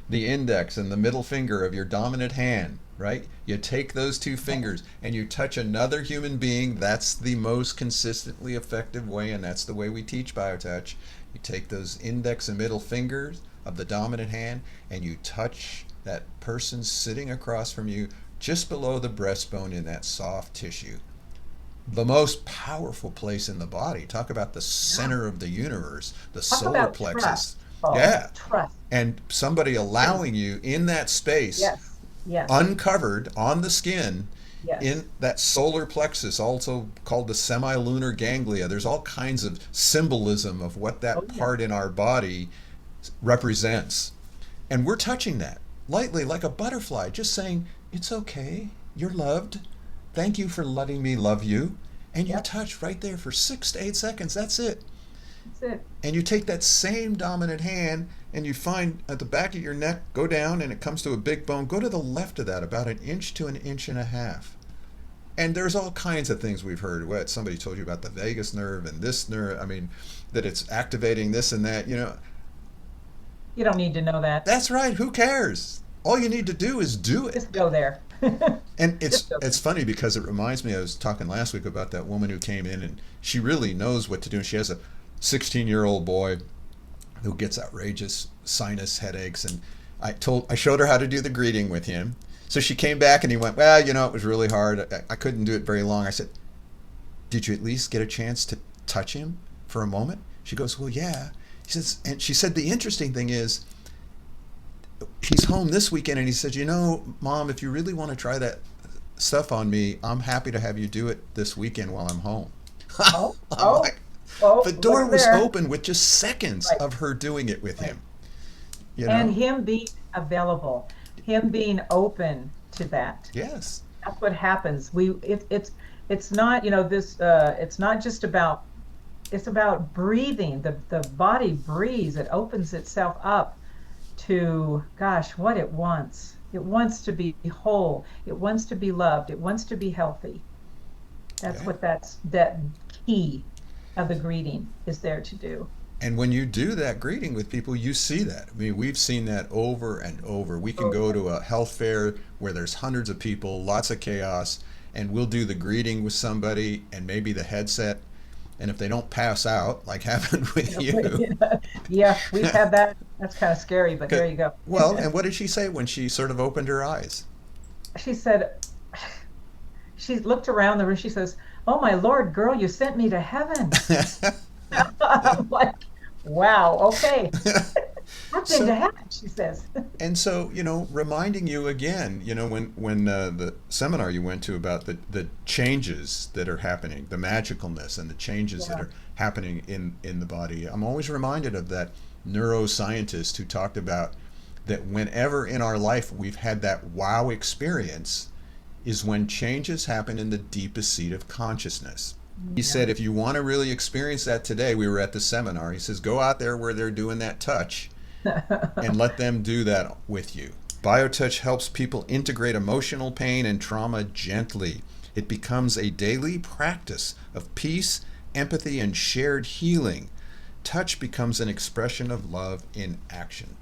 the index and the middle finger of your dominant hand, right? You take those two fingers and you touch another human being. That's the most consistently effective way, and that's the way we teach biotouch. You take those index and middle fingers of the dominant hand and you touch that person sitting across from you just below the breastbone in that soft tissue. The most powerful place in the body. Talk about the Yeah. center of the universe, the Talk solar about trust, plexus. Paul. Yeah. Trust. And somebody Yes. allowing you in that space, Yes. Yes. uncovered on the skin, Yes. in that solar plexus, also called the semilunar ganglia. There's all kinds of symbolism of what Oh, that yeah. part in our body represents. And we're touching that lightly like a butterfly, just saying, it's okay, you're loved. Thank you for letting me love you. And you Yep. touch right there for 6 to 8 seconds. That's it. That's it. And you take that same dominant hand and you find at the back of your neck, go down and it comes to a big bone. Go to the left of that, about an inch to an inch and a half. And there's all kinds of things we've heard. What somebody told you about the vagus nerve and this nerve. I mean, that it's activating this and that. You don't need to know that. That's right. Who cares? All you need to do is do it. Just go there. And Just it's go it's there. funny because it reminds me. I was talking last week about that woman who came in and she really knows what to do. And she has a 16-year-old boy who gets outrageous sinus headaches, and I showed her how to do the greeting with him. So she came back and he went, well, it was really hard. I couldn't do it very long. I said, did you at least get a chance to touch him for a moment? She goes, well, yeah. She said the interesting thing is he's home this weekend, and he said, Mom, if you really want to try that stuff on me, I'm happy to have you do it this weekend while I'm home. Oh, I'm oh, like, oh, the look door was there. open with just seconds Right, of her doing it with right. him, And you know? him being available, him being open to that. Yes. That's what happens. It's not, this it's not just about, it's about breathing. The body breathes. It opens itself up to, gosh, what it wants. It wants to be whole. It wants to be loved. It wants to be healthy. That's Yeah. what that key of the greeting is there to do. And when you do that greeting with people, you see that. I mean, we've seen that over and over. We can Oh, go yeah. to a health fair where there's hundreds of people, lots of chaos, and we'll do the greeting with somebody and maybe the headset. And if they don't pass out, like happened with you, Yeah, we've had that. That's kind of scary, but there you go. well, and what did she say when she sort of opened her eyes? She said, she looked around the room. She says, "Oh my Lord, girl, you sent me to heaven." I'm like, wow, okay. I've been to So, heaven, she says. and so, reminding you again, when the seminar you went to about the changes that are happening, the magicalness and the changes that Yeah, are happening in the body, I'm always reminded of that neuroscientist who talked about that whenever in our life we've had that wow experience is when changes happen in the deepest seat of consciousness. He yeah. said, if you want to really experience that today, we were at the seminar. He says, go out there where they're doing that touch and let them do that with you. BioTouch helps people integrate emotional pain and trauma gently. It becomes a daily practice of peace, empathy, and shared healing. Touch becomes an expression of love in action.